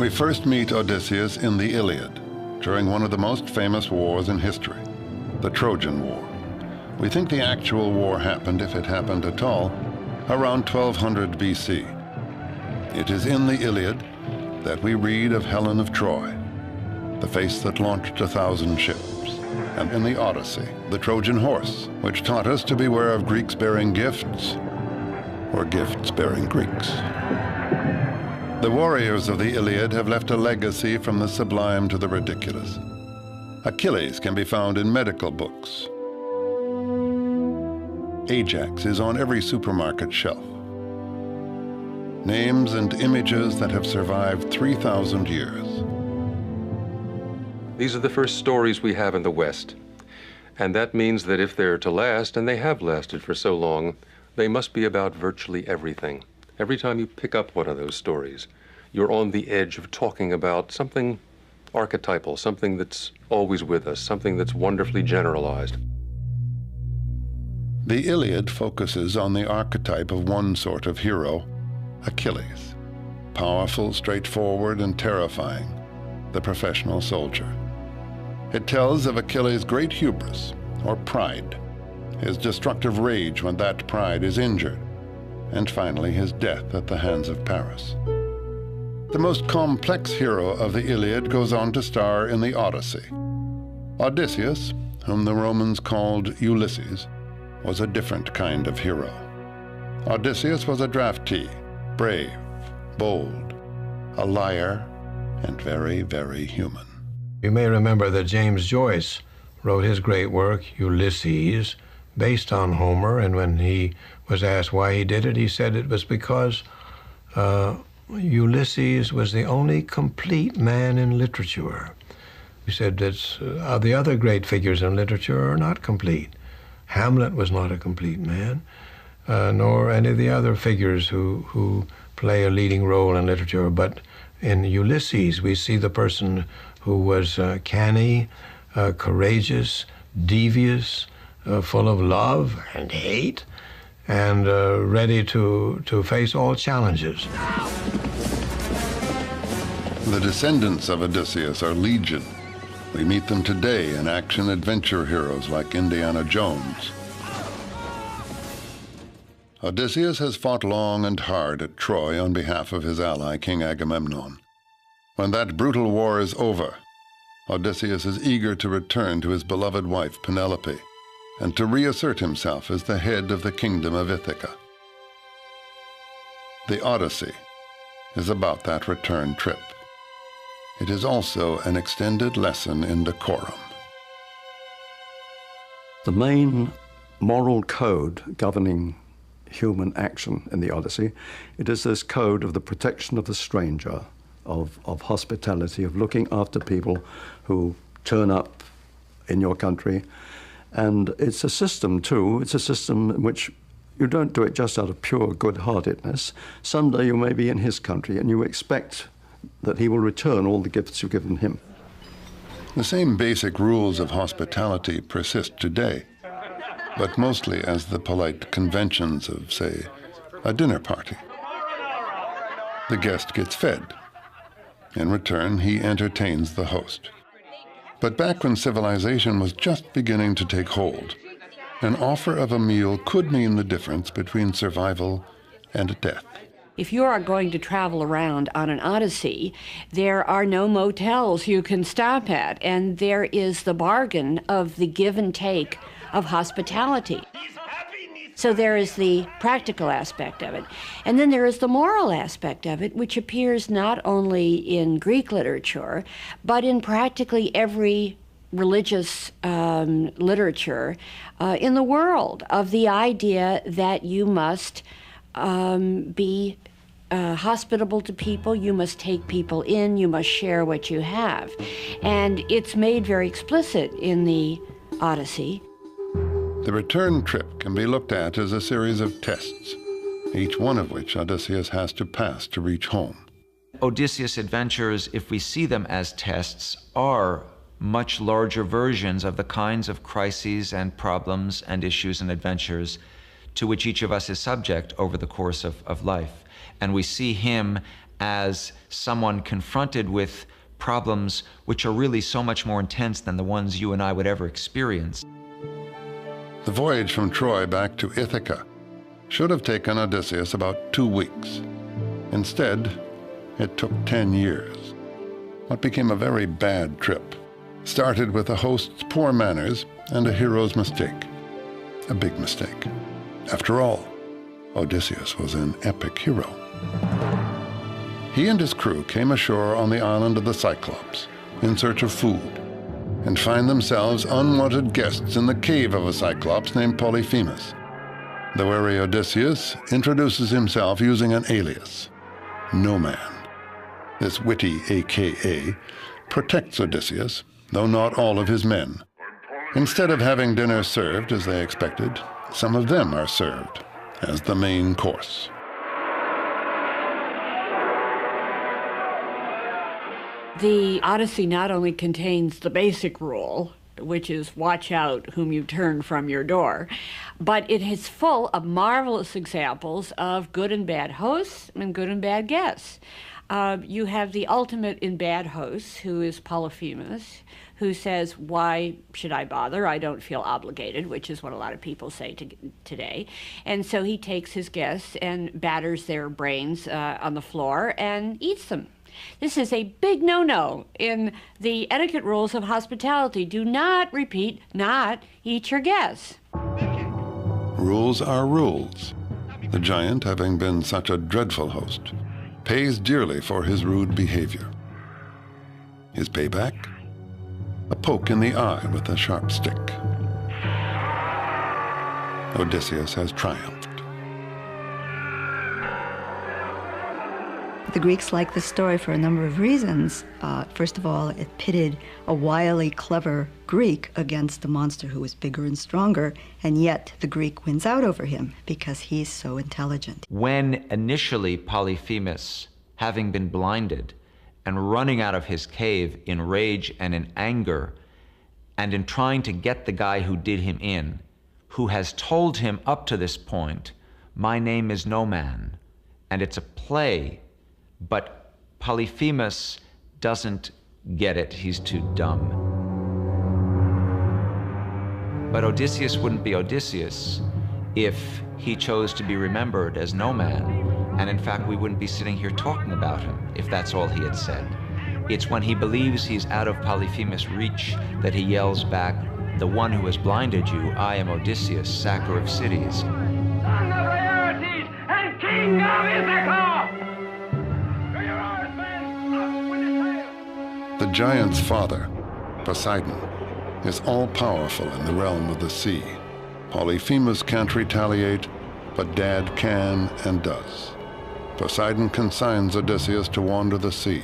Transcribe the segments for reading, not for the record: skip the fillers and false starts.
We first meet Odysseus in the Iliad, during one of the most famous wars in history, the Trojan War. We think the actual war happened, if it happened at all, around 1200 BC. It is in the Iliad that we read of Helen of Troy, the face that launched 1,000 ships, and in the Odyssey, the Trojan horse, which taught us to beware of Greeks bearing gifts, or gifts bearing Greeks. The warriors of the Iliad have left a legacy from the sublime to the ridiculous. Achilles can be found in medical books. Ajax is on every supermarket shelf. Names and images that have survived 3,000 years. These are the first stories we have in the West. And that means that if they're to last, and they have lasted for so long, they must be about virtually everything. Every time you pick up one of those stories, you're on the edge of talking about something archetypal, something that's always with us, something that's wonderfully generalized. The Iliad focuses on the archetype of one sort of hero, Achilles. Powerful, straightforward, and terrifying, the professional soldier. It tells of Achilles' great hubris, or pride, his destructive rage when that pride is injured, and finally his death at the hands of Paris. The most complex hero of the Iliad goes on to star in the Odyssey. Odysseus, whom the Romans called Ulysses, was a different kind of hero. Odysseus was a draftee, brave, bold, a liar, and very, very human. You may remember that James Joyce wrote his great work, Ulysses, based on Homer, and when he was asked why he did it, he said it was because Ulysses was the only complete man in literature. He said that the other great figures in literature are not complete. Hamlet was not a complete man, nor any of the other figures who play a leading role in literature. But in Ulysses, we see the person who was canny, courageous, devious, full of love and hate, and ready to face all challenges. The descendants of Odysseus are legion. We meet them today in action-adventure heroes like Indiana Jones. Odysseus has fought long and hard at Troy on behalf of his ally, King Agamemnon. When that brutal war is over, Odysseus is eager to return to his beloved wife, Penelope, and to reassert himself as the head of the kingdom of Ithaca. The Odyssey is about that return trip. It is also an extended lesson in decorum. The main moral code governing human action in the Odyssey, it is this code of the protection of the stranger, of hospitality, of looking after people who turn up in your country. And it's a system, too. It's a system in which you don't do it just out of pure good-heartedness. Someday you may be in his country, and you expect that he will return all the gifts you've given him. The same basic rules of hospitality persist today, but mostly as the polite conventions of, say, a dinner party. The guest gets fed. In return, he entertains the host. But back when civilization was just beginning to take hold, an offer of a meal could mean the difference between survival and death. If you are going to travel around on an Odyssey, there are no motels you can stop at, and there is the bargain of the give and take of hospitality. So there is the practical aspect of it. And then there is the moral aspect of it, which appears not only in Greek literature, but in practically every religious literature in the world, of the idea that you must be hospitable to people, you must take people in, you must share what you have. And it's made very explicit in the Odyssey. The return trip can be looked at as a series of tests, each one of which Odysseus has to pass to reach home. Odysseus' adventures, if we see them as tests, are much larger versions of the kinds of crises and problems and issues and adventures to which each of us is subject over the course of life. And we see him as someone confronted with problems which are really so much more intense than the ones you and I would ever experience. The voyage from Troy back to Ithaca should have taken Odysseus about 2 weeks. Instead, it took 10 years. What became a very bad trip started with a host's poor manners and a hero's mistake. A big mistake. After all, Odysseus was an epic hero. He and his crew came ashore on the island of the Cyclops in search of food and find themselves unwanted guests in the cave of a Cyclops named Polyphemus. The wary Odysseus introduces himself using an alias, No Man. This witty AKA protects Odysseus, though not all of his men. Instead of having dinner served as they expected, some of them are served as the main course. The Odyssey not only contains the basic rule, which is watch out whom you turn from your door, but it is full of marvelous examples of good and bad hosts and good and bad guests. You have the ultimate in bad hosts, who is Polyphemus, who says, why should I bother? I don't feel obligated, which is what a lot of people say today. And so he takes his guests and batters their brains on the floor and eats them. This is a big no-no in the etiquette rules of hospitality. Do not, repeat, not eat your guests. Rules are rules. The giant, having been such a dreadful host, pays dearly for his rude behavior. His payback? A poke in the eye with a sharp stick. Odysseus has triumphed. The Greeks liked this story for a number of reasons. First of all, it pitted a wily, clever Greek against a monster who was bigger and stronger, and yet the Greek wins out over him because he's so intelligent. When initially Polyphemus, having been blinded and running out of his cave in rage and in anger, and in trying to get the guy who did him in, who has told him up to this point, my name is No Man, and it's a play, but Polyphemus doesn't get it. He's too dumb. But Odysseus wouldn't be Odysseus if he chose to be remembered as No Man. And in fact, we wouldn't be sitting here talking about him if that's all he had said. It's when he believes he's out of Polyphemus' reach that he yells back, the one who has blinded you, I am Odysseus, sacker of cities. Son of Laertes and king of Ithaca! The giant's father, Poseidon, is all-powerful in the realm of the sea. Polyphemus can't retaliate, but Dad can and does. Poseidon consigns Odysseus to wander the sea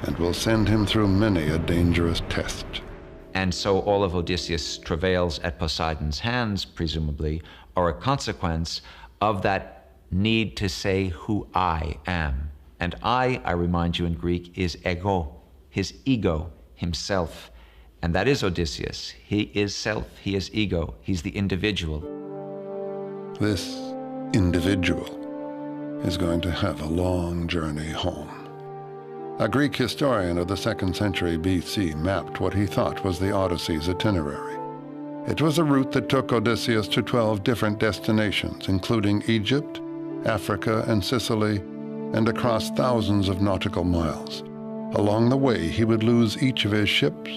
and will send him through many a dangerous test. And so all of Odysseus' travails at Poseidon's hands, presumably, are a consequence of that need to say who I am. And I remind you in Greek, is ego, his ego, himself. And that is Odysseus. He is self, he is ego, he's the individual. This individual is going to have a long journey home. A Greek historian of the 2nd century BC mapped what he thought was the Odyssey's itinerary. It was a route that took Odysseus to 12 different destinations, including Egypt, Africa, and Sicily, and across thousands of nautical miles. Along the way, he would lose each of his ships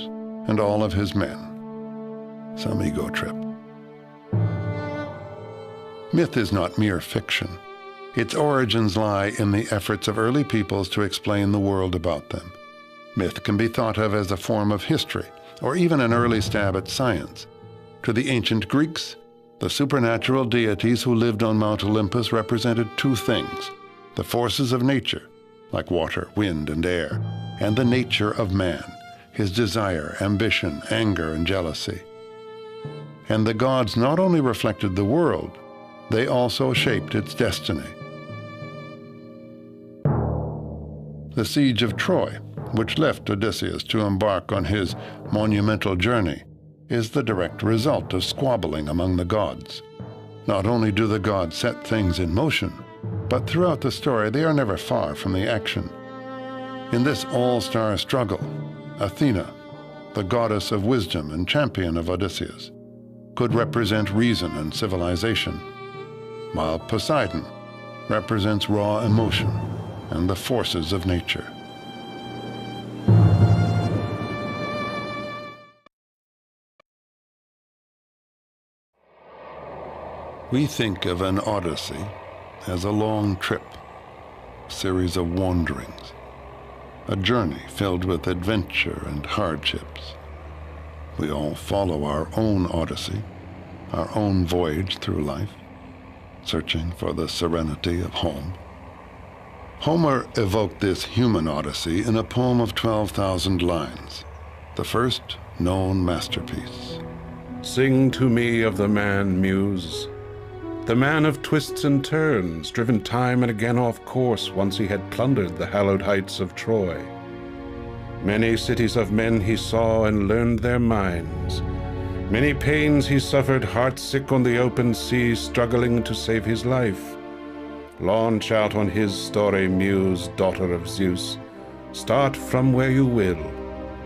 and all of his men. Some ego trip. Myth is not mere fiction. Its origins lie in the efforts of early peoples to explain the world about them. Myth can be thought of as a form of history, or even an early stab at science. To the ancient Greeks, the supernatural deities who lived on Mount Olympus represented two things: the forces of nature, like water, wind, and air, and the nature of man, his desire, ambition, anger, and jealousy. And the gods not only reflected the world, they also shaped its destiny. The siege of Troy, which left Odysseus to embark on his monumental journey, is the direct result of squabbling among the gods. Not only do the gods set things in motion, But throughout the story, they are never far from the action. In this all-star struggle, Athena, the goddess of wisdom and champion of Odysseus, could represent reason and civilization, while Poseidon represents raw emotion and the forces of nature. We think of an Odyssey as a long trip, a series of wanderings, a journey filled with adventure and hardships. We all follow our own Odyssey, our own voyage through life, searching for the serenity of home. Homer evoked this human Odyssey in a poem of 12,000 lines, the first known masterpiece. Sing to me of the man, Muse, the man of twists and turns, driven time and again off course once he had plundered the hallowed heights of Troy. Many cities of men he saw and learned their minds. Many pains he suffered, heart-sick on the open sea, struggling to save his life. Launch out on his story, Muse, daughter of Zeus. Start from where you will.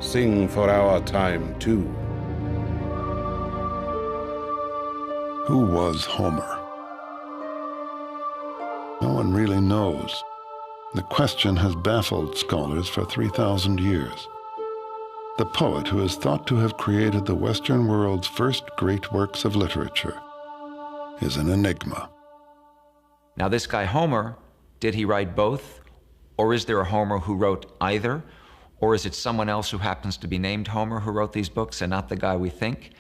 Sing for our time, too. Who was Homer? No one really knows. The question has baffled scholars for 3,000 years. The poet who is thought to have created the Western world's first great works of literature is an enigma. Now this guy Homer, did he write both? Or is there a Homer who wrote either? Or is it someone else who happens to be named Homer who wrote these books and not the guy we think?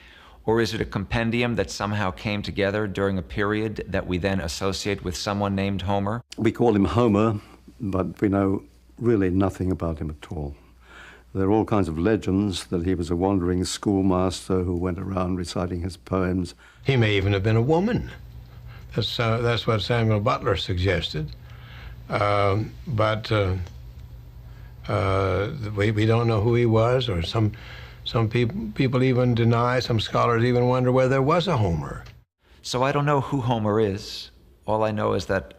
Or is it a compendium that somehow came together during a period that we then associate with someone named Homer? We call him Homer, but we know really nothing about him at all. There are all kinds of legends that he was a wandering schoolmaster who went around reciting his poems. He may even have been a woman. That's what Samuel Butler suggested. But we don't know who he was, or some people even deny, some scholars even wonder whether there was a Homer. So I don't know who Homer is. All I know is that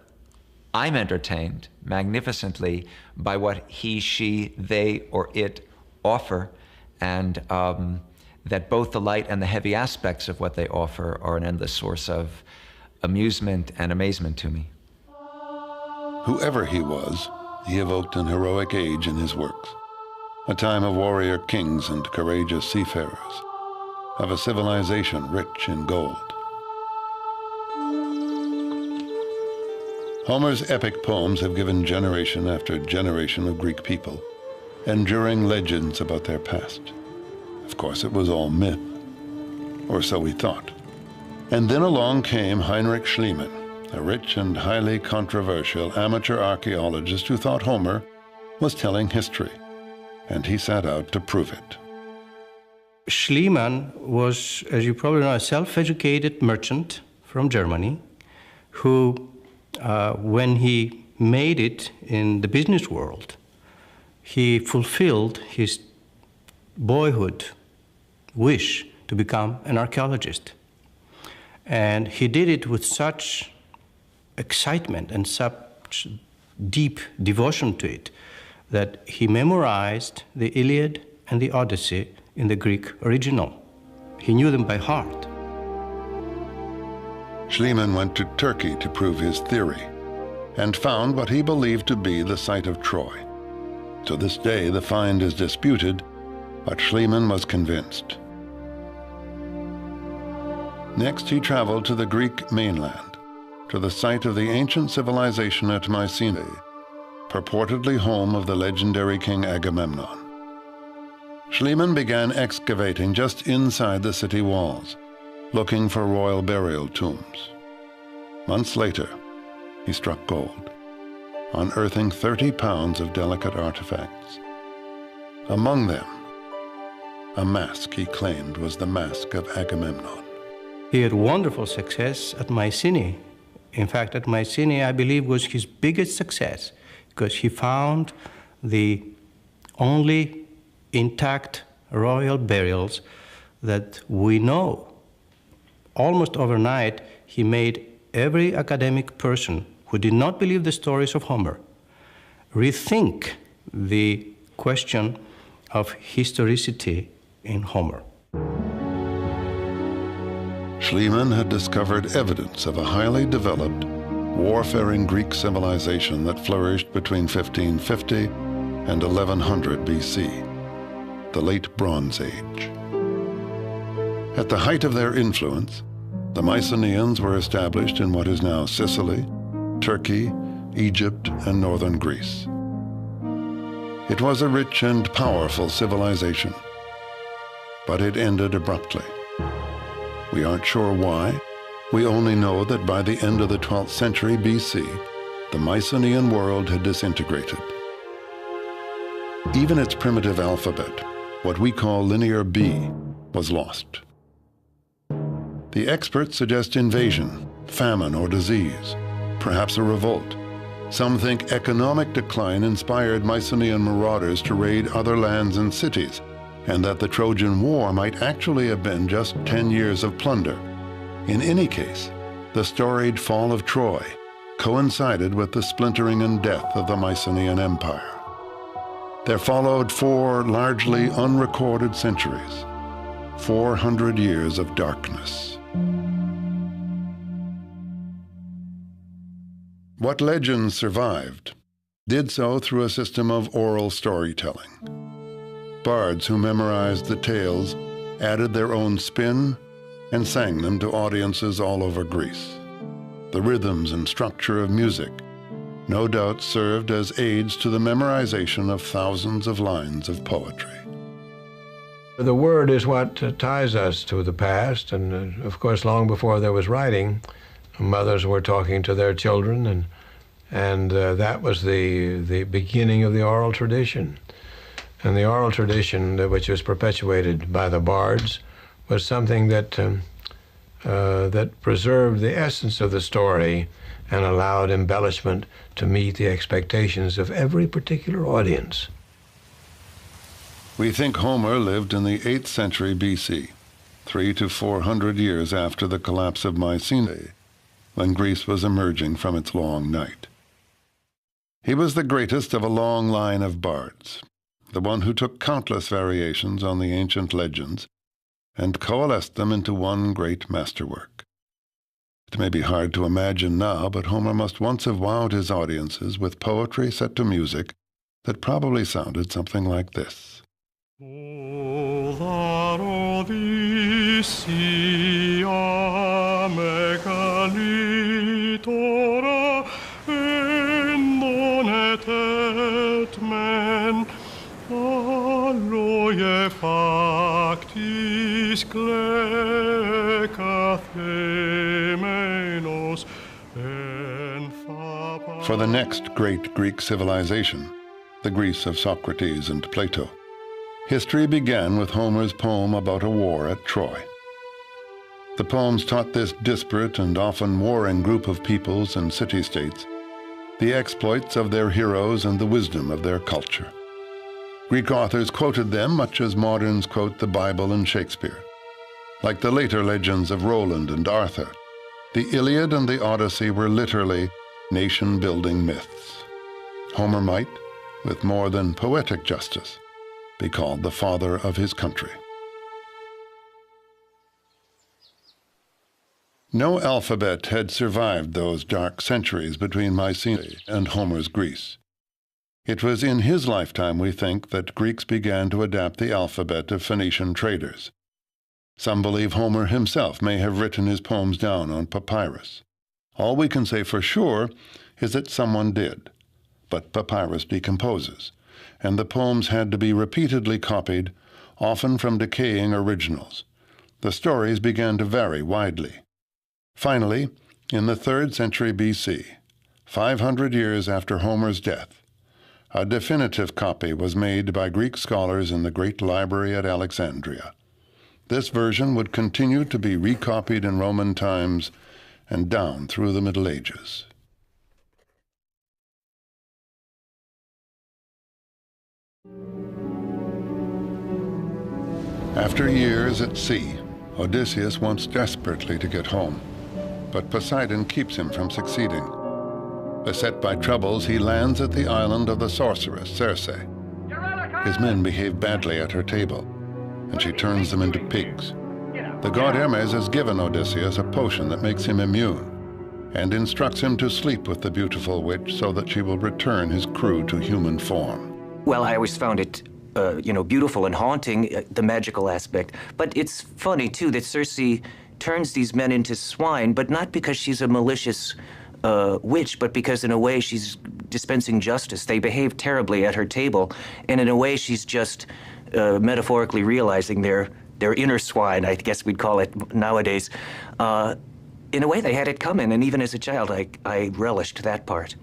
I'm entertained magnificently by what he, she, they, or it offer, and that both the light and the heavy aspects of what they offer are an endless source of amusement and amazement to me. Whoever he was, he evoked an heroic age in his works, a time of warrior kings and courageous seafarers, of a civilization rich in gold. Homer's epic poems have given generation after generation of Greek people enduring legends about their past. Of course, it was all myth, or so we thought. And then along came Heinrich Schliemann, a rich and highly controversial amateur archaeologist who thought Homer was telling history, and he set out to prove it. Schliemann was, as you probably know, a self-educated merchant from Germany who, when he made it in the business world, he fulfilled his boyhood wish to become an archaeologist. And he did it with such excitement and such deep devotion to it that he memorized the Iliad and the Odyssey in the Greek original. He knew them by heart. Schliemann went to Turkey to prove his theory and found what he believed to be the site of Troy. To this day, the find is disputed, but Schliemann was convinced. Next, he traveled to the Greek mainland, to the site of the ancient civilization at Mycenae, purportedly home of the legendary King Agamemnon. Schliemann began excavating just inside the city walls, looking for royal burial tombs. Months later, he struck gold, unearthing 30 pounds of delicate artifacts. Among them, a mask he claimed was the mask of Agamemnon. He had wonderful success at Mycenae. In fact, at Mycenae, I believe, was his biggest success, because he found the only intact royal burials that we know. Almost overnight, he made every academic person who did not believe the stories of Homer rethink the question of historicity in Homer. Schliemann had discovered evidence of a highly developed, warfaring Greek civilization that flourished between 1550 and 1100 BC, the Late Bronze Age. At the height of their influence, the Mycenaeans were established in what is now Sicily, Turkey, Egypt, and northern Greece. It was a rich and powerful civilization, but it ended abruptly. We aren't sure why. We only know that by the end of the 12th century BC, the Mycenaean world had disintegrated. Even its primitive alphabet, what we call Linear B, was lost. The experts suggest invasion, famine, or disease, perhaps a revolt. Some think economic decline inspired Mycenaean marauders to raid other lands and cities, and that the Trojan War might actually have been just 10 years of plunder. In any case, the storied fall of Troy coincided with the splintering and death of the Mycenaean Empire. There followed 4 largely unrecorded centuries, 400 years of darkness. What legends survived did so through a system of oral storytelling. Bards who memorized the tales added their own spin and sang them to audiences all over Greece. The rhythms and structure of music no doubt served as aids to the memorization of thousands of lines of poetry. The word is what ties us to the past, and of course, long before there was writing, mothers were talking to their children, and that was the beginning of the oral tradition. And the oral tradition, which was perpetuated by the bards, was something that preserved the essence of the story and allowed embellishment to meet the expectations of every particular audience. We think Homer lived in the 8th century BC, 300 to 400 years after the collapse of Mycenae, when Greece was emerging from its long night. He was the greatest of a long line of bards, the one who took countless variations on the ancient legends and coalesced them into one great masterwork. It may be hard to imagine now, but Homer must once have wowed his audiences with poetry set to music that probably sounded something like this. For the next great Greek civilization, the Greece of Socrates and Plato, history began with Homer's poem about a war at Troy. The poems taught this disparate and often warring group of peoples and city-states the exploits of their heroes and the wisdom of their culture. Greek authors quoted them much as moderns quote the Bible and Shakespeare. Like the later legends of Roland and Arthur, the Iliad and the Odyssey were literally nation-building myths. Homer might, with more than poetic justice, be called the father of his country. No alphabet had survived those dark centuries between Mycenae and Homer's Greece. It was in his lifetime, we think, that Greeks began to adapt the alphabet of Phoenician traders. Some believe Homer himself may have written his poems down on papyrus. All we can say for sure is that someone did, but papyrus decomposes, and the poems had to be repeatedly copied, often from decaying originals. The stories began to vary widely. Finally, in the 3rd century BC, 500 years after Homer's death, a definitive copy was made by Greek scholars in the Great Library at Alexandria. This version would continue to be recopied in Roman times and down through the Middle Ages. After years at sea, Odysseus wants desperately to get home, but Poseidon keeps him from succeeding. Beset by troubles, he lands at the island of the sorceress, Circe. His men behave badly at her table, and she turns them into pigs. The god Hermes has given Odysseus a potion that makes him immune, and instructs him to sleep with the beautiful witch so that she will return his crew to human form. Well, I always found it, beautiful and haunting, the magical aspect. But it's funny, too, that Circe turns these men into swine, but not because she's a malicious witch, but because in a way she's dispensing justice. They behave terribly at her table, and in a way she's just metaphorically realizing their inner swine, I guess we'd call it nowadays. In a way, they had it coming, and even as a child, I relished that part.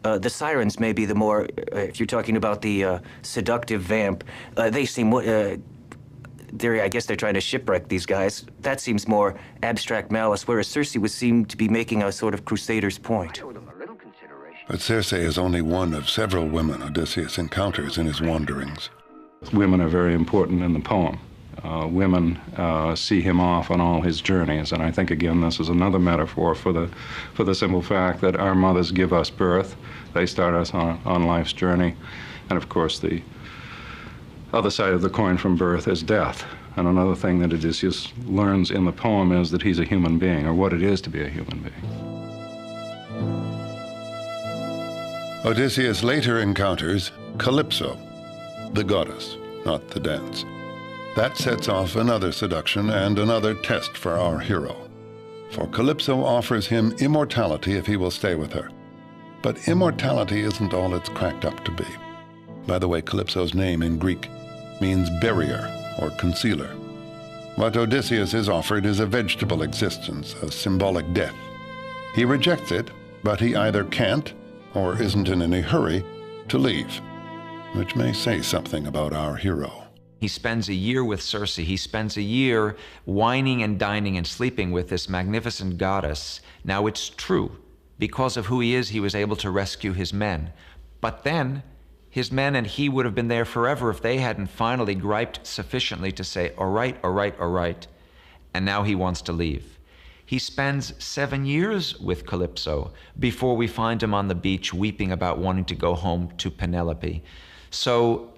The sirens may be the more, if you're talking about the seductive vamp, they seem, I guess they're trying to shipwreck these guys. That seems more abstract malice, whereas Circe would seem to be making a sort of crusader's point. But Circe is only one of several women Odysseus encounters in his wanderings. Women are very important in the poem. Women see him off on all his journeys, and I think, again, this is another metaphor for the simple fact that our mothers give us birth. They start us on life's journey, and of course the other side of the coin from birth is death. And another thing that Odysseus learns in the poem is that he's a human being, or what it is to be a human being. Odysseus later encounters Calypso, the goddess, not the dance. That sets off another seduction and another test for our hero. For Calypso offers him immortality if he will stay with her. But immortality isn't all it's cracked up to be. By the way, Calypso's name in Greek means barrier or concealer. What Odysseus is offered is a vegetable existence, a symbolic death. He rejects it, but he either can't or isn't in any hurry to leave, which may say something about our hero. He spends a year with Circe. He spends a year wining and dining and sleeping with this magnificent goddess. Now, it's true, because of who he is, he was able to rescue his men. But then, his men and he would have been there forever if they hadn't finally griped sufficiently to say, all right, all right, all right. And now he wants to leave. He spends 7 years with Calypso before we find him on the beach weeping about wanting to go home to Penelope. So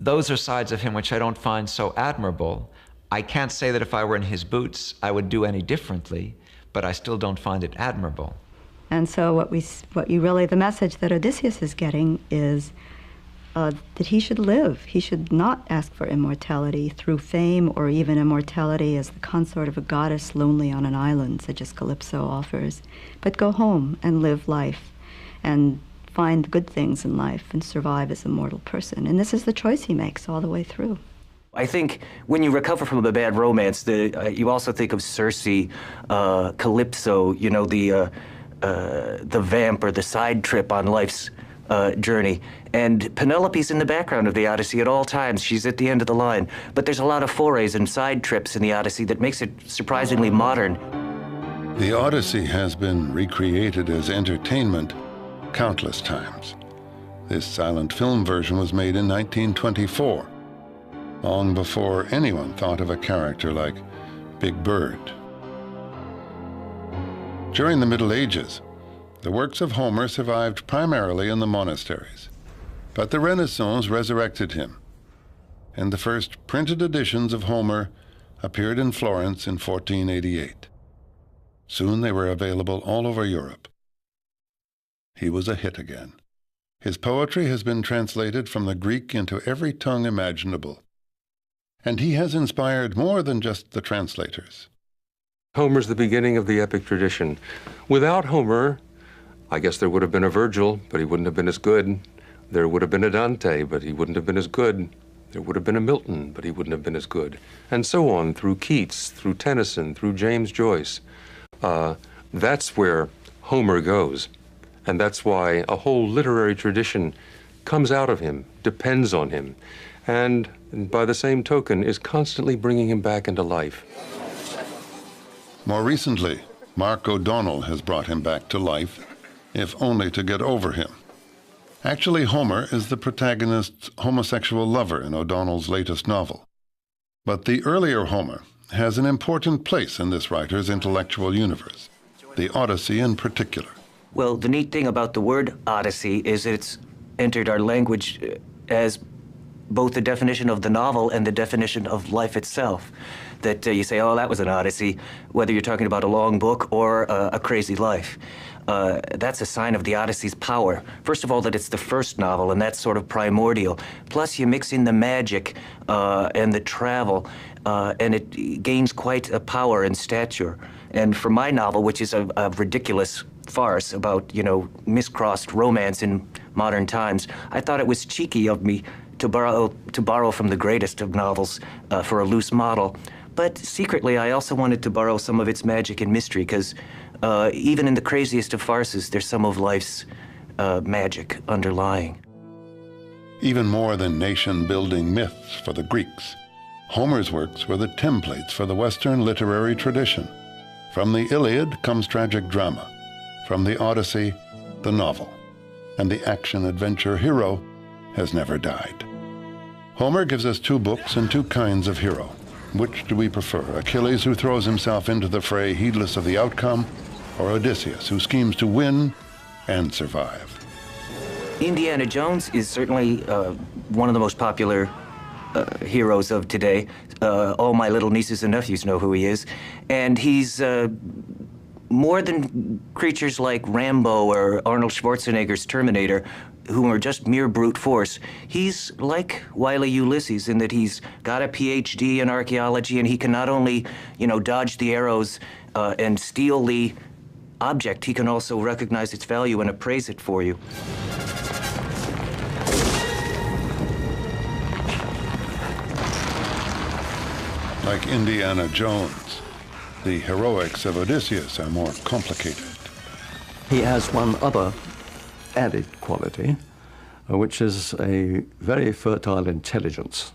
those are sides of him which I don't find so admirable. I can't say that if I were in his boots, I would do any differently, but I still don't find it admirable. And so the message that Odysseus is getting is that he should live. He should not ask for immortality through fame or even immortality as the consort of a goddess lonely on an island, such as Calypso offers, but go home and live life and find good things in life and survive as a mortal person. And this is the choice he makes all the way through. I think when you recover from a bad romance, you also think of Circe, Calypso, the vamp or the side trip on life's journey. And Penelope's in the background of the Odyssey at all times. She's at the end of the line. But there's a lot of forays and side trips in the Odyssey that makes it surprisingly modern. The Odyssey has been recreated as entertainment countless times. This silent film version was made in 1924, long before anyone thought of a character like Big Bird. During the Middle Ages, the works of Homer survived primarily in the monasteries, but the Renaissance resurrected him, and the first printed editions of Homer appeared in Florence in 1488. Soon they were available all over Europe. He was a hit again. His poetry has been translated from the Greek into every tongue imaginable, and he has inspired more than just the translators. Homer's the beginning of the epic tradition. Without Homer, I guess there would have been a Virgil, but he wouldn't have been as good. There would have been a Dante, but he wouldn't have been as good. There would have been a Milton, but he wouldn't have been as good. And so on, through Keats, through Tennyson, through James Joyce. That's where Homer goes. And that's why a whole literary tradition comes out of him, depends on him, and by the same token is constantly bringing him back into life. More recently, Mark O'Donnell has brought him back to life, if only to get over him. Actually, Homer is the protagonist's homosexual lover in O'Donnell's latest novel. But the earlier Homer has an important place in this writer's intellectual universe. the Odyssey in particular. Well, the neat thing about the word Odyssey is it's entered our language as both the definition of the novel and the definition of life itself. That you say, oh, that was an Odyssey, whether you're talking about a long book or a crazy life. That's a sign of the Odyssey's power. First of all, that it's the first novel, and that's sort of primordial. Plus, you mix in the magic and the travel, and it gains quite a power and stature. And for my novel, which is a ridiculous farce about, miscrossed romance in modern times, I thought it was cheeky of me to borrow from the greatest of novels for a loose model. But secretly, I also wanted to borrow some of its magic and mystery, because even in the craziest of farces, there's some of life's magic underlying. Even more than nation-building myths for the Greeks, Homer's works were the templates for the Western literary tradition. From the Iliad comes tragic drama. From the Odyssey, the novel. And the action-adventure hero has never died. Homer gives us two books and two kinds of hero. Which do we prefer? Achilles, who throws himself into the fray heedless of the outcome, or Odysseus, who schemes to win and survive? Indiana Jones is certainly one of the most popular heroes of today. All my little nieces and nephews know who he is. And he's more than creatures like Rambo or Arnold Schwarzenegger's Terminator, who are just mere brute force. He's like wily Ulysses in that he's got a PhD in archaeology, and he can not only, dodge the arrows and steal the object, he can also recognize its value and appraise it for you. Like Indiana Jones, the heroics of Odysseus are more complicated. He has one other added quality, which is a very fertile intelligence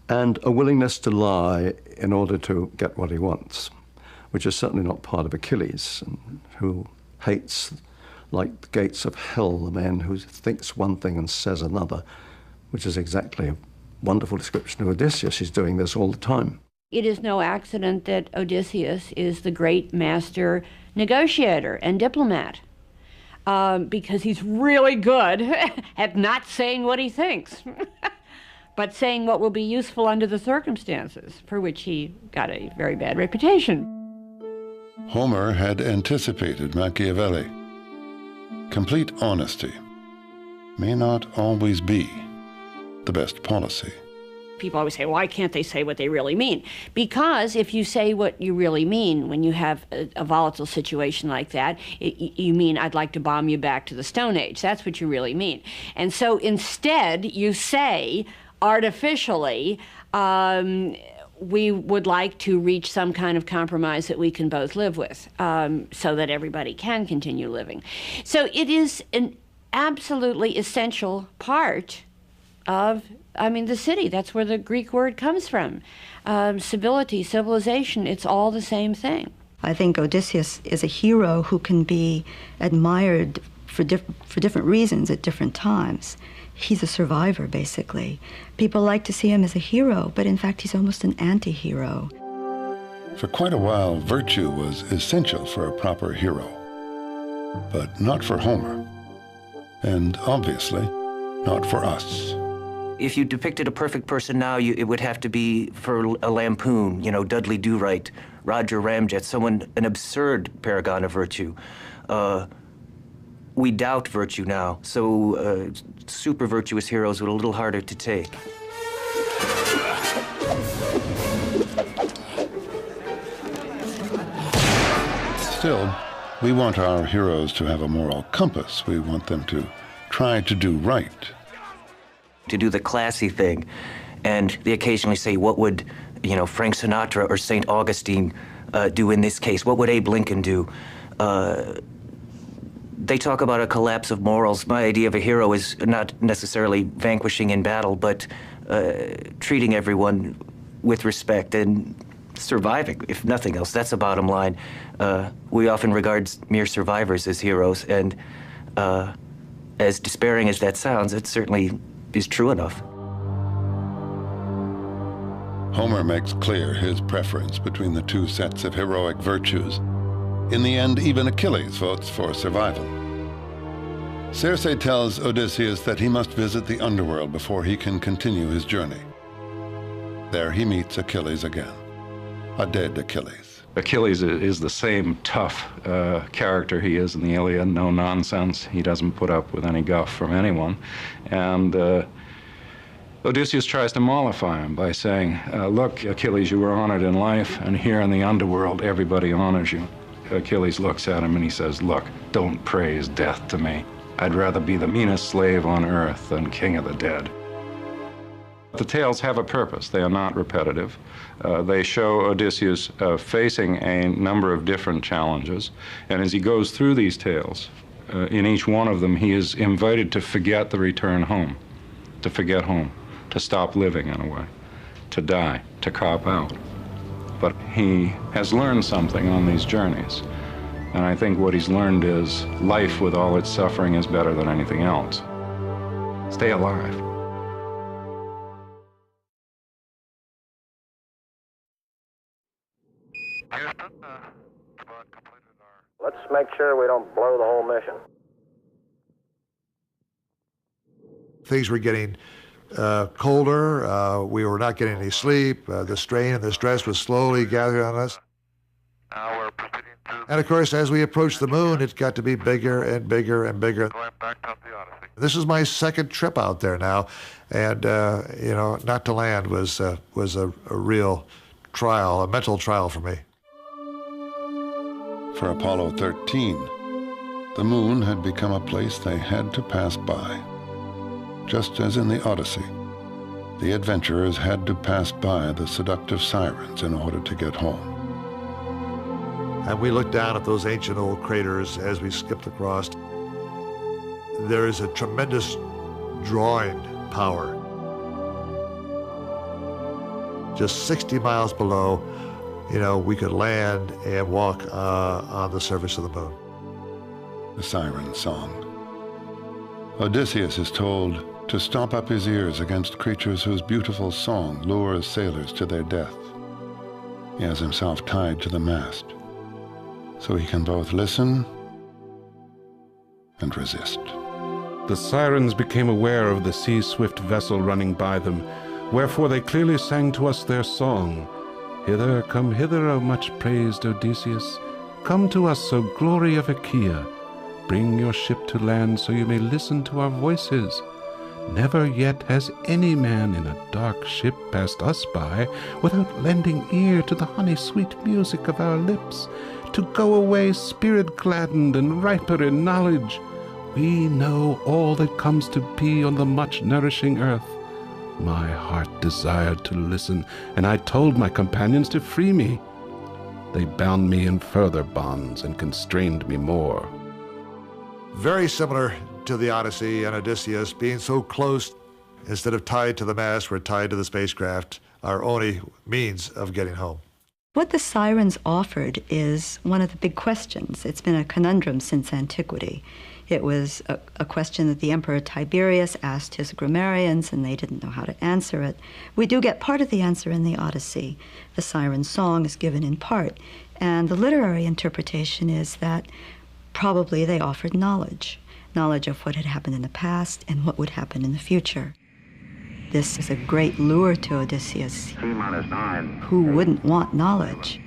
and a willingness to lie in order to get what he wants, which is certainly not part of Achilles, who hates, like the gates of hell, the man who thinks one thing and says another, which is exactly a wonderful description of Odysseus. He's doing this all the time. It is no accident that Odysseus is the great master negotiator and diplomat, because he's really good at not saying what he thinks, but saying what will be useful under the circumstances, for which he got a very bad reputation. Homer had anticipated Machiavelli. Complete honesty may not always be the best policy. People always say, why can't they say what they really mean? Because if you say what you really mean when you have a volatile situation like that, you mean, I'd like to bomb you back to the Stone Age. That's what you really mean. And so instead, you say, artificially, we would like to reach some kind of compromise that we can both live with, so that everybody can continue living. So it is an absolutely essential part of the city. That's where the Greek word comes from. Civility, civilization, it's all the same thing. I think Odysseus is a hero who can be admired for different reasons at different times. He's a survivor, basically. People like to see him as a hero, but in fact he's almost an anti-hero. For quite a while, virtue was essential for a proper hero, but not for Homer, and obviously not for us. If you depicted a perfect person now, it would have to be for a lampoon, Dudley Do-Right, Roger Ramjet, an absurd paragon of virtue. We doubt virtue now, so super virtuous heroes are a little harder to take. Still, we want our heroes to have a moral compass. We want them to try to do right. To do the classy thing, and they occasionally say, what would, Frank Sinatra or St. Augustine do in this case? What would Abe Lincoln do? They talk about a collapse of morals. My idea of a hero is not necessarily vanquishing in battle, but treating everyone with respect and surviving, if nothing else. That's the bottom line. We often regard mere survivors as heroes, and as despairing as that sounds, it certainly is true enough. Homer makes clear his preference between the two sets of heroic virtues. In the end, even Achilles votes for survival. Circe tells Odysseus that he must visit the underworld before he can continue his journey. There he meets Achilles again, a dead Achilles. Achilles is the same tough character he is in the Iliad, no nonsense. He doesn't put up with any guff from anyone. And Odysseus tries to mollify him by saying, look, Achilles, you were honored in life, and here in the underworld, everybody honors you. Achilles looks at him and he says, look, don't praise death to me. I'd rather be the meanest slave on earth than king of the dead. The tales have a purpose. They are not repetitive. They show Odysseus facing a number of different challenges, and as he goes through these tales, in each one of them, he is invited to forget the return home, to forget home, to stop living in a way, to die, to cop out. But he has learned something on these journeys, and I think what he's learned is life with all its suffering is better than anything else. Stay alive. Let's make sure we don't blow the whole mission. Things were getting colder. We were not getting any sleep. The strain and the stress was slowly gathering on us. Now we're proceeding to... And of course, as we approached the moon, it got to be bigger and bigger and bigger. Going back up the Odyssey. This is my second trip out there now, and you know, not to land was a real trial, a mental trial for me. For Apollo 13, the moon had become a place they had to pass by. Just as in the Odyssey, the adventurers had to pass by the seductive sirens in order to get home. And we looked down at those ancient old craters as we skipped across. There is a tremendous drawing power. Just 60 miles below, you know, we could land and walk on the surface of the moon. The siren song. Odysseus is told to stop up his ears against creatures whose beautiful song lures sailors to their death. He has himself tied to the mast, so he can both listen and resist. The sirens became aware of the sea-swift vessel running by them, wherefore they clearly sang to us their song. Hither, come hither, O much-praised Odysseus. Come to us, O glory of Achaea. Bring your ship to land so you may listen to our voices. Never yet has any man in a dark ship passed us by without lending ear to the honey-sweet music of our lips, to go away spirit-gladdened and riper in knowledge. We know all that comes to be on the much-nourishing earth. My heart desired to listen, and I told my companions to free me. They bound me in further bonds and constrained me more. Very similar to the Odyssey and Odysseus, being so close, instead of tied to the mast, we're tied to the spacecraft, our only means of getting home. What the sirens offered is one of the big questions. It's been a conundrum since antiquity. It was a question that the Emperor Tiberius asked his grammarians, and they didn't know how to answer it. We do get part of the answer in the Odyssey. The siren song is given in part, and the literary interpretation is that probably they offered knowledge of what had happened in the past and what would happen in the future. This is a great lure to Odysseus. T-9. Who wouldn't want knowledge?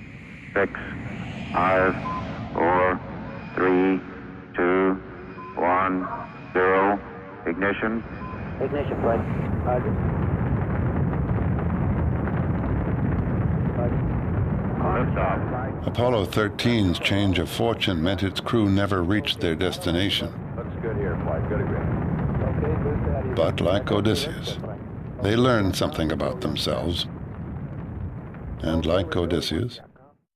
6, 5, 4, 3, 2, 1, 0. Ignition. Ignition, flight. Roger. Liftoff. Apollo 13's change of fortune meant its crew never reached their destination. Looks good here, flight. Good agreement. But like Odysseus, they learned something about themselves. And like Odysseus,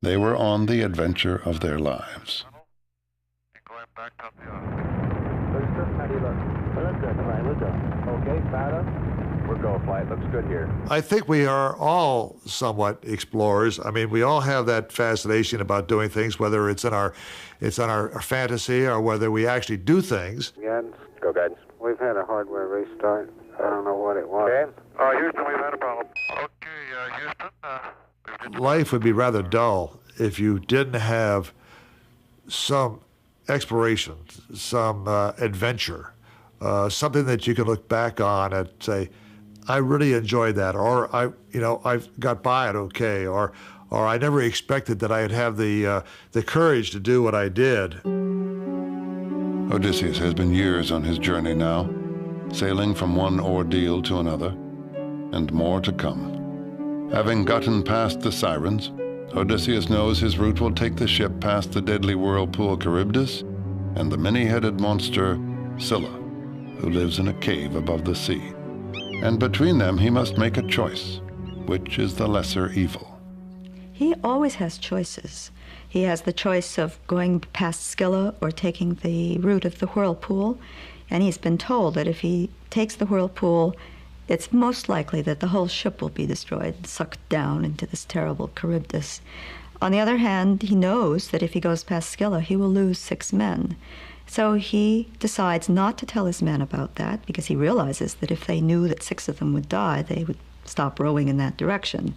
they were on the adventure of their lives. Going back up the Odyssey. Looks good. How do you look? We're good, flight. We're good. Okay, fired up. We're go, flight. Looks good here. I think we are all somewhat explorers. I mean, we all have that fascination about doing things, whether it's in our fantasy or whether we actually do things. Guidance. Go, guidance. We've had a hardware restart. I don't know what it was. Okay. Houston, we've had a problem. Okay, Houston. Life would be rather dull if you didn't have some exploration, some adventure, something that you can look back on and say, I really enjoyed that, or I've got by it okay, or I never expected that I'd have the courage to do what I did. Odysseus has been years on his journey now, sailing from one ordeal to another, and more to come. Having gotten past the Sirens, Odysseus knows his route will take the ship past the deadly whirlpool Charybdis and the many-headed monster Scylla, who lives in a cave above the sea. And between them he must make a choice. Which is the lesser evil? He always has choices. He has the choice of going past Scylla or taking the route of the whirlpool, and he's been told that if he takes the whirlpool, it's most likely that the whole ship will be destroyed and sucked down into this terrible Charybdis. On the other hand, he knows that if he goes past Scylla, he will lose 6 men. So he decides not to tell his men about that, because he realizes that if they knew that 6 of them would die, they would stop rowing in that direction.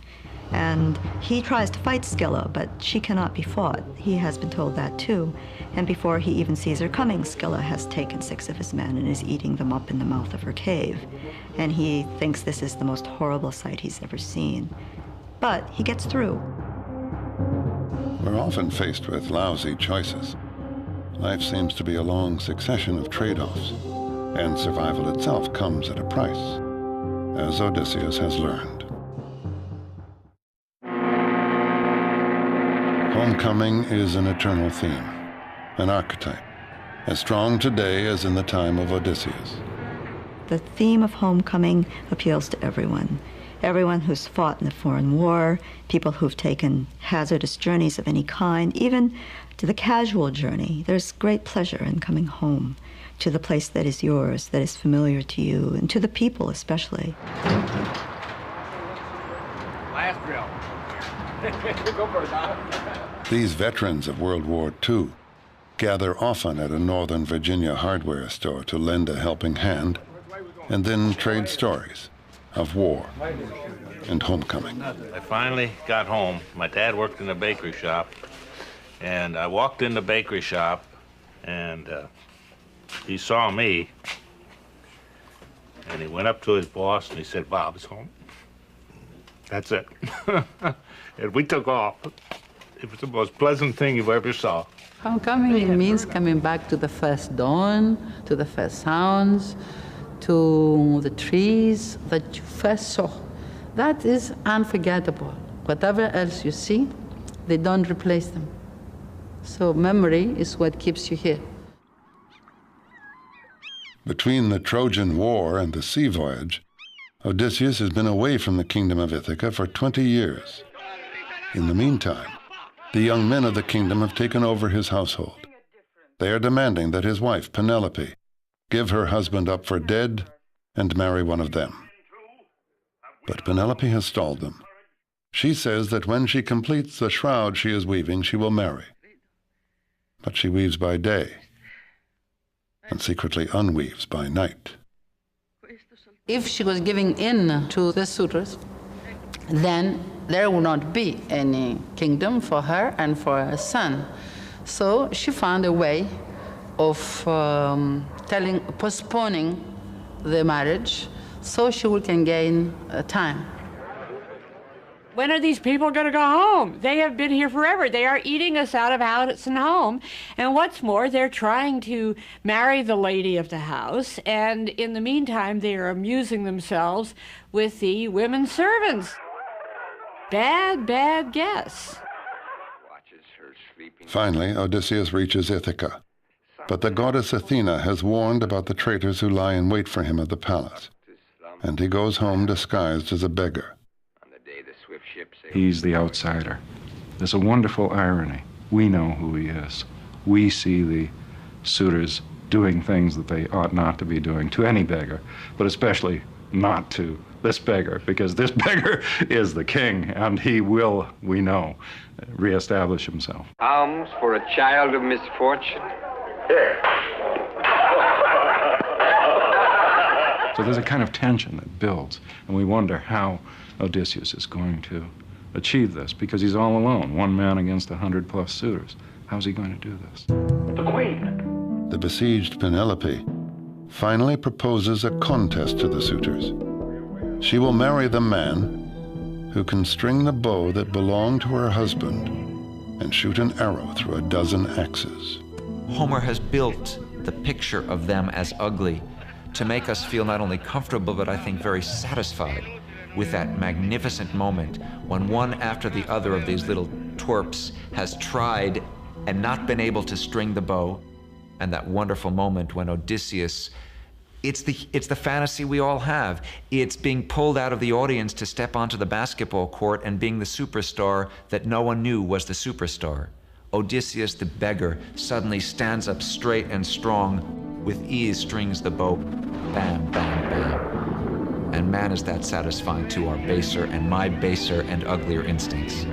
And he tries to fight Scylla, but she cannot be fought. He has been told that too. And before he even sees her coming, Scylla has taken 6 of his men and is eating them up in the mouth of her cave. And he thinks this is the most horrible sight he's ever seen. But he gets through. We're often faced with lousy choices. Life seems to be a long succession of trade-offs, and survival itself comes at a price, as Odysseus has learned. Homecoming is an eternal theme, an archetype, as strong today as in the time of Odysseus. The theme of homecoming appeals to everyone. Everyone who's fought in a foreign war, people who've taken hazardous journeys of any kind, even to the casual journey. There's great pleasure in coming home to the place that is yours, that is familiar to you, and to the people especially. Last drill. Go for it, Don. These veterans of World War II gather often at a Northern Virginia hardware store to lend a helping hand and then trade stories of war and homecoming. I finally got home. My dad worked in a bakery shop, and I walked in the bakery shop, and he saw me, and he went up to his boss, and he said, "Bob's home." That's it. And we took off. It was the most pleasant thing you ever saw. Homecoming means coming back to the first dawn, to the first sounds, to the trees that you first saw. That is unforgettable. Whatever else you see, they don't replace them. So memory is what keeps you here. Between the Trojan War and the sea voyage, Odysseus has been away from the kingdom of Ithaca for 20 years. In the meantime, the young men of the kingdom have taken over his household. They are demanding that his wife, Penelope, give her husband up for dead and marry one of them. But Penelope has stalled them. She says that when she completes the shroud she is weaving, she will marry. But she weaves by day and secretly unweaves by night. If she was giving in to the suitors, then there would not be any kingdom for her and for her son. So she found a way of postponing the marriage so she can gain time. When are these people going to go home? They have been here forever. They are eating us out of house and home. And what's more, they're trying to marry the lady of the house. And in the meantime, they are amusing themselves with the women servants. Bad, bad guess. Finally, Odysseus reaches Ithaca. But the goddess Athena has warned about the traitors who lie in wait for him at the palace. And he goes home disguised as a beggar. He's the outsider. There's a wonderful irony. We know who he is. We see the suitors doing things that they ought not to be doing to any beggar, but especially not to this beggar, because this beggar is the king, and he will, we know, reestablish himself. Alms for a child of misfortune. So there's a kind of tension that builds, and we wonder how Odysseus is going to achieve this, because he's all alone, one man against 100+ suitors. How's he going to do this? The Queen! The besieged Penelope finally proposes a contest to the suitors. She will marry the man who can string the bow that belonged to her husband and shoot an arrow through a dozen axes. Homer has built the picture of them as ugly to make us feel not only comfortable, but I think very satisfied with that magnificent moment when one after the other of these little twerps has tried and not been able to string the bow, and that wonderful moment when Odysseus, it's the fantasy we all have. It's being pulled out of the audience to step onto the basketball court and being the superstar that no one knew was the superstar. Odysseus, the beggar, suddenly stands up straight and strong, with ease strings the bow, bam, bam, bam. And man, is that satisfying to our baser and my baser and uglier instincts.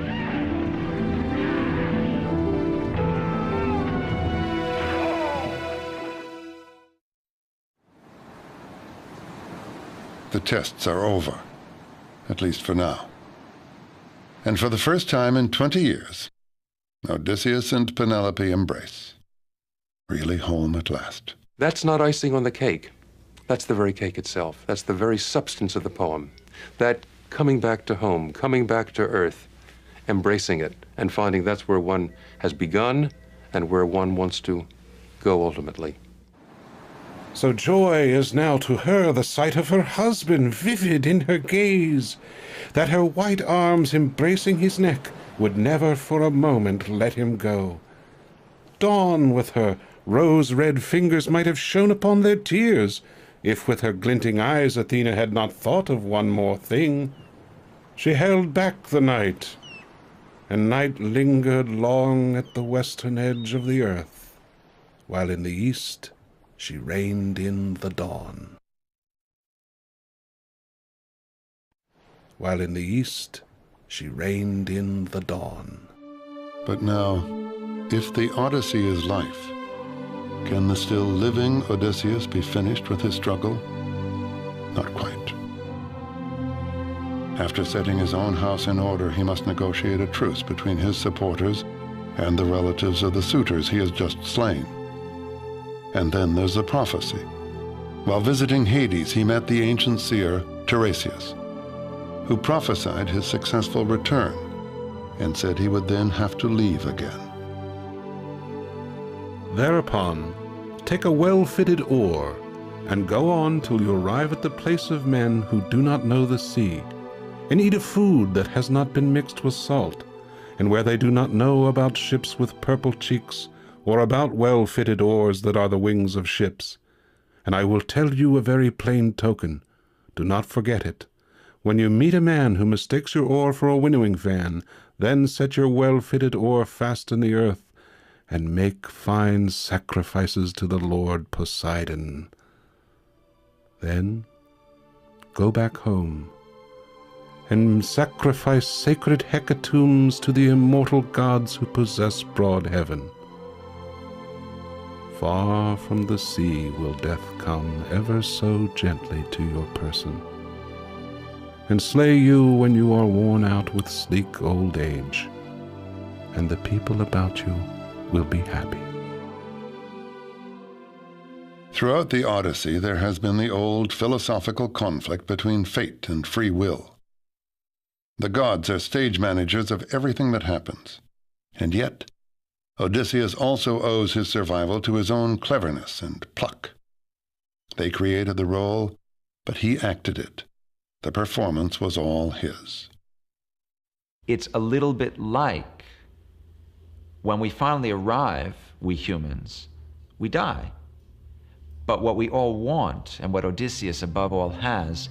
The tests are over, at least for now. And for the first time in 20 years, Odysseus and Penelope embrace. Really home at last. That's not icing on the cake. That's the very cake itself. That's the very substance of the poem. That coming back to home, coming back to earth, embracing it, and finding that's where one has begun and where one wants to go ultimately. So joy is now to her the sight of her husband vivid in her gaze, that her white arms embracing his neck would never for a moment let him go. Dawn with her rose-red fingers might have shone upon their tears, if with her glinting eyes Athena had not thought of one more thing. She held back the night, and night lingered long at the western edge of the earth, while in the east she reigned in the dawn. While in the east she reigned in the dawn. But now, if the Odyssey is life, can the still living Odysseus be finished with his struggle? Not quite. After setting his own house in order, he must negotiate a truce between his supporters and the relatives of the suitors he has just slain. And then there's the prophecy. While visiting Hades, he met the ancient seer Tiresias, who prophesied his successful return and said he would then have to leave again. Thereupon, take a well-fitted oar, and go on till you arrive at the place of men who do not know the sea, and eat a food that has not been mixed with salt, and where they do not know about ships with purple cheeks, or about well-fitted oars that are the wings of ships. And I will tell you a very plain token. Do not forget it. When you meet a man who mistakes your oar for a winnowing fan, then set your well-fitted oar fast in the earth, and make fine sacrifices to the Lord Poseidon. Then go back home, and sacrifice sacred hecatombs to the immortal gods who possess broad heaven. Far from the sea will death come ever so gently to your person, and slay you when you are worn out with sleek old age, and the people about you will be happy. Throughout the Odyssey, there has been the old philosophical conflict between fate and free will. The gods are stage managers of everything that happens, and yet Odysseus also owes his survival to his own cleverness and pluck. They created the role, but he acted it. The performance was all his. It's a little bit like when we finally arrive, we humans, we die. But what we all want, and what Odysseus above all has,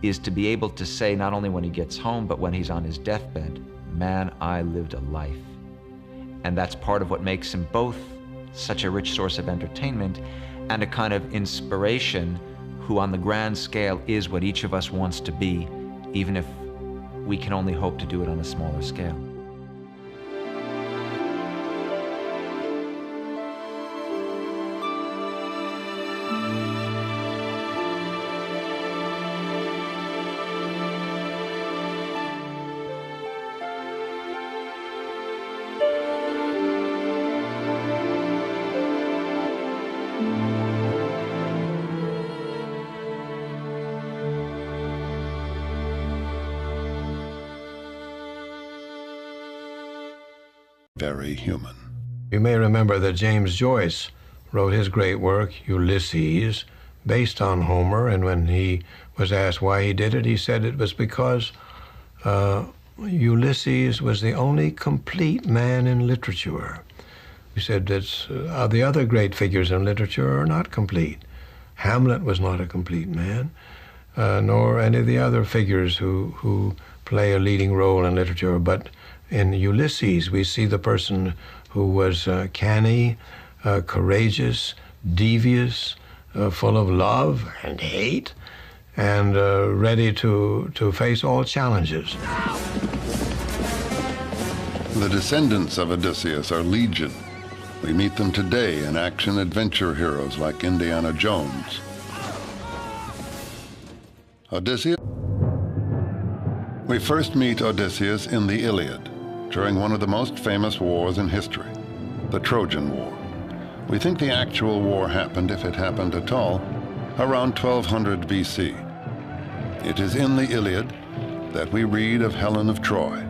is to be able to say, not only when he gets home, but when he's on his deathbed, man, I lived a life. And that's part of what makes him both such a rich source of entertainment and a kind of inspiration who on the grand scale is what each of us wants to be, even if we can only hope to do it on a smaller scale. very human. You may remember that James Joyce wrote his great work, Ulysses, based on Homer, and when he was asked why he did it, he said it was because Ulysses was the only complete man in literature. He said that the other great figures in literature are not complete. Hamlet was not a complete man, nor any of the other figures who play a leading role in literature. But in Ulysses, we see the person who was canny, courageous, devious, full of love and hate, and ready to face all challenges. The descendants of Odysseus are legion. We meet them today in action-adventure heroes like Indiana Jones. Odysseus? We first meet Odysseus in the Iliad, during one of the most famous wars in history, the Trojan War. We think the actual war happened, if it happened at all, around 1200 BC. It is in the Iliad that we read of Helen of Troy,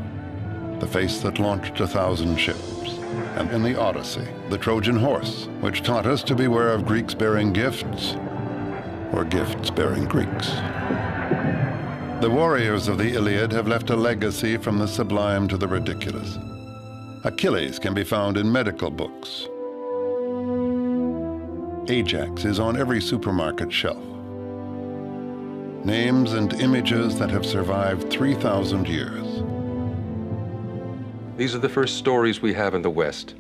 the face that launched 1,000 ships, and in the Odyssey, the Trojan horse, which taught us to beware of Greeks bearing gifts, or gifts bearing Greeks. The warriors of the Iliad have left a legacy from the sublime to the ridiculous. Achilles can be found in medical books. Ajax is on every supermarket shelf. Names and images that have survived 3,000 years. These are the first stories we have in the West.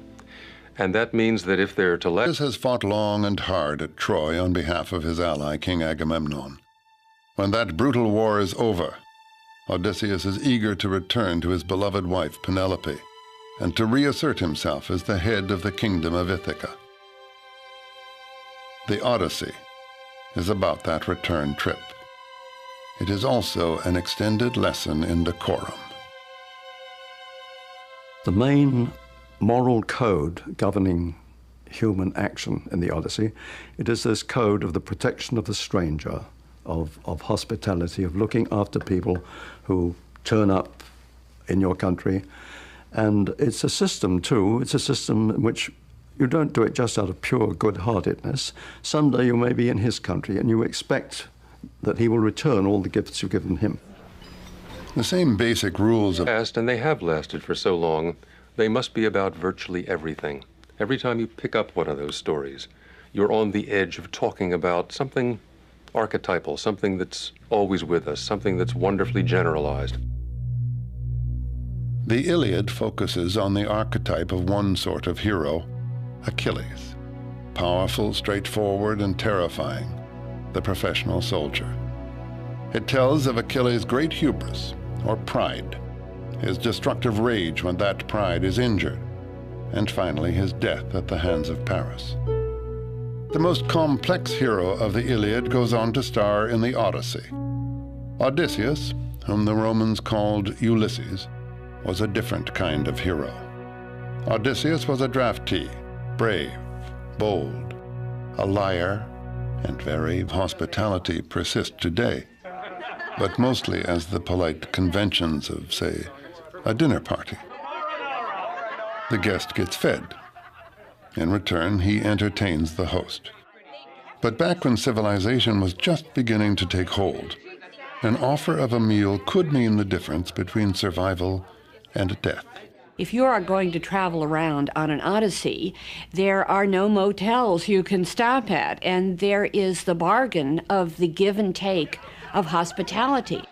And that means that if they're to last... Odysseus has fought long and hard at Troy on behalf of his ally, King Agamemnon. When that brutal war is over, Odysseus is eager to return to his beloved wife, Penelope, and to reassert himself as the head of the kingdom of Ithaca. The Odyssey is about that return trip. It is also an extended lesson in decorum. The main moral code governing human action in the Odyssey, it is this code of the protection of the stranger, of hospitality, of looking after people who turn up in your country. And it's a system, too. It's a system in which you don't do it just out of pure good-heartedness. Someday you may be in his country, and you expect that he will return all the gifts you've given him. The same basic rules of last, and they have lasted for so long, they must be about virtually everything. Every time you pick up one of those stories, you're on the edge of talking about something archetypal, something that's always with us, something that's wonderfully generalized. The Iliad focuses on the archetype of one sort of hero, Achilles. Powerful, straightforward, and terrifying, the professional soldier. It tells of Achilles' great hubris, or pride, his destructive rage when that pride is injured, and finally his death at the hands of Paris. The most complex hero of the Iliad goes on to star in the Odyssey. Odysseus, whom the Romans called Ulysses, was a different kind of hero. Odysseus was a draftee, brave, bold, a liar, and very hospitality persists today, but mostly as the polite conventions of, say, a dinner party. The guest gets fed. In return, he entertains the host. But back when civilization was just beginning to take hold, an offer of a meal could mean the difference between survival and death. If you are going to travel around on an Odyssey, there are no motels you can stop at, and there is the bargain of the give and take of hospitality.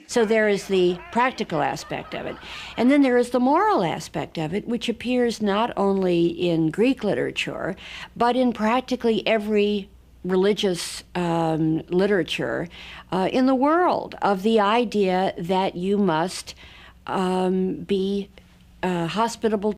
So there is the practical aspect of it. And then there is the moral aspect of it, which appears not only in Greek literature, but in practically every religious literature in the world, of the idea that you must be hospitable